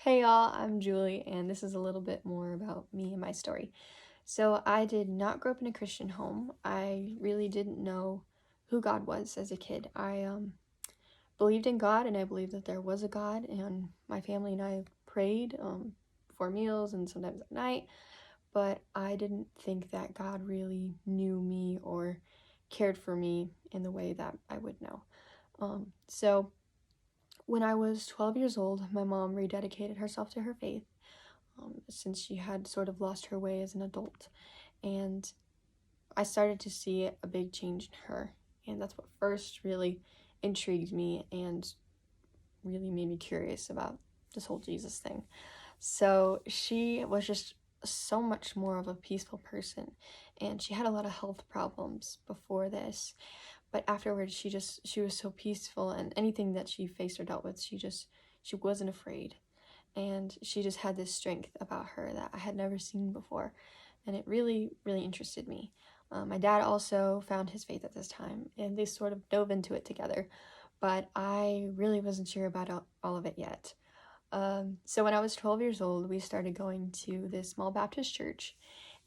Hey y'all, I'm Julie, and this is a little bit more about me and my story. So, I did not grow up in a Christian home. I really didn't know who God was as a kid. I believed in God, and I believed that there was a God, and my family and I prayed before meals and sometimes at night, but I didn't think that God really knew me or cared for me in the way that I would know. So, when I was 12 years old, my mom rededicated herself to her faith since she had sort of lost her way as an adult. And I started to see a big change in her. And that's what first really intrigued me and really made me curious about this whole Jesus thing. So she was just so much more of a peaceful person, and she had a lot of health problems before this, but afterwards she was so peaceful, and anything that she faced or dealt with, she wasn't afraid, and she just had this strength about her that I had never seen before, and it really interested me. My dad also found his faith at this time, and they sort of dove into it together, but I really wasn't sure about all of it yet. So when I was 12 years old, we started going to this small Baptist church,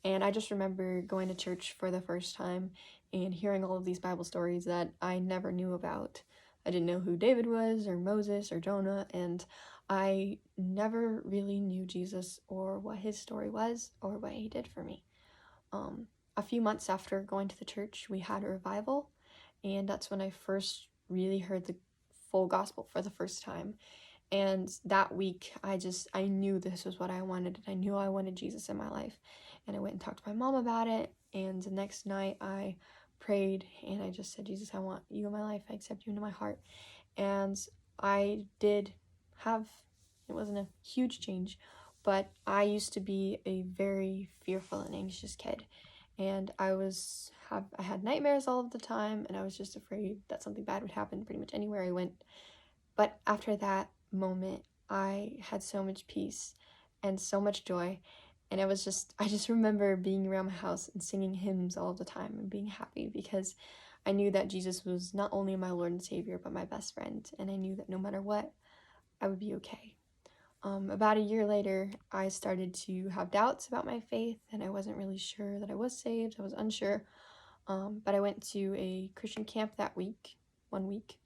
and I just remember going to church for the first time and hearing all of these Bible stories that I never knew about. I didn't know who David was, or Moses, or Jonah, and I never really knew Jesus or what his story was or what he did for me. A few months after going to the church, we had a revival, and that's when I first really heard the full gospel for the first time. And that week, I knew this was what I wanted. I knew I wanted Jesus in my life. And I went and talked to my mom about it. And the next night, I prayed and I just said, Jesus, I want you in my life. I accept you into my heart. And I did have, it wasn't a huge change, but I used to be a very fearful and anxious kid. And I had nightmares all of the time, and I was just afraid that something bad would happen pretty much anywhere I went. But after that moment, I had so much peace and so much joy. And I just remember being around my house and singing hymns all the time and being happy because I knew that Jesus was not only my Lord and Savior, but my best friend. And I knew that no matter what, I would be okay. About a year later, I started to have doubts about my faith, and I wasn't really sure that I was saved. I was unsure. But I went to a Christian camp that week, 1 week,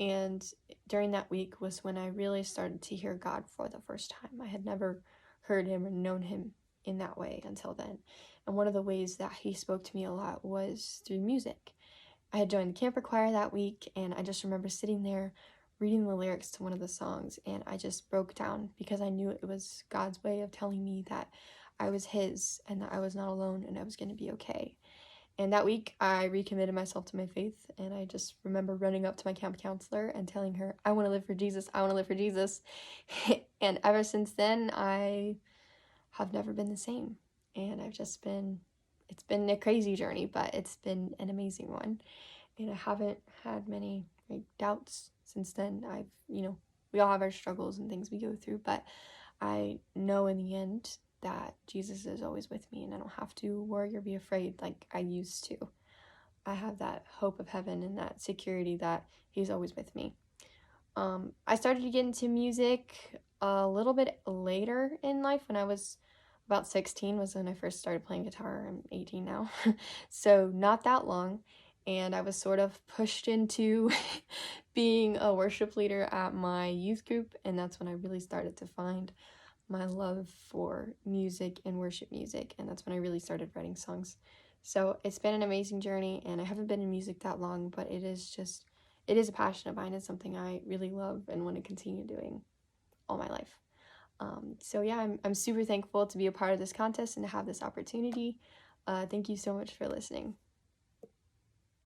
and during that week was when I really started to hear God for the first time. I had never heard him or known him in that way until then. And one of the ways that he spoke to me a lot was through music. I had joined the camper choir that week, and I just remember sitting there reading the lyrics to one of the songs, and I just broke down because I knew it was God's way of telling me that I was his and that I was not alone and I was going to be okay. And that week, I recommitted myself to my faith, and I just remember running up to my camp counselor and telling her, I want to live for Jesus, I want to live for Jesus. And ever since then, I have never been the same. And it's been a crazy journey, but it's been an amazing one. And I haven't had many doubts since then. We all have our struggles and things we go through, but I know in the end that Jesus is always with me, and I don't have to worry or be afraid like I used to. I have that hope of heaven and that security that he's always with me. I started to get into music a little bit later in life. When I was about 16 was when I first started playing guitar. I'm 18 now, so not that long. And I was sort of pushed into being a worship leader at my youth group, and that's when I really started to find my love for music and worship music, and that's when I really started writing songs. So it's been an amazing journey, and I haven't been in music that long, but it is a passion of mine. It's something I really love and want to continue doing all my life. So yeah, I'm super thankful to be a part of this contest and to have this opportunity. Thank you so much for listening.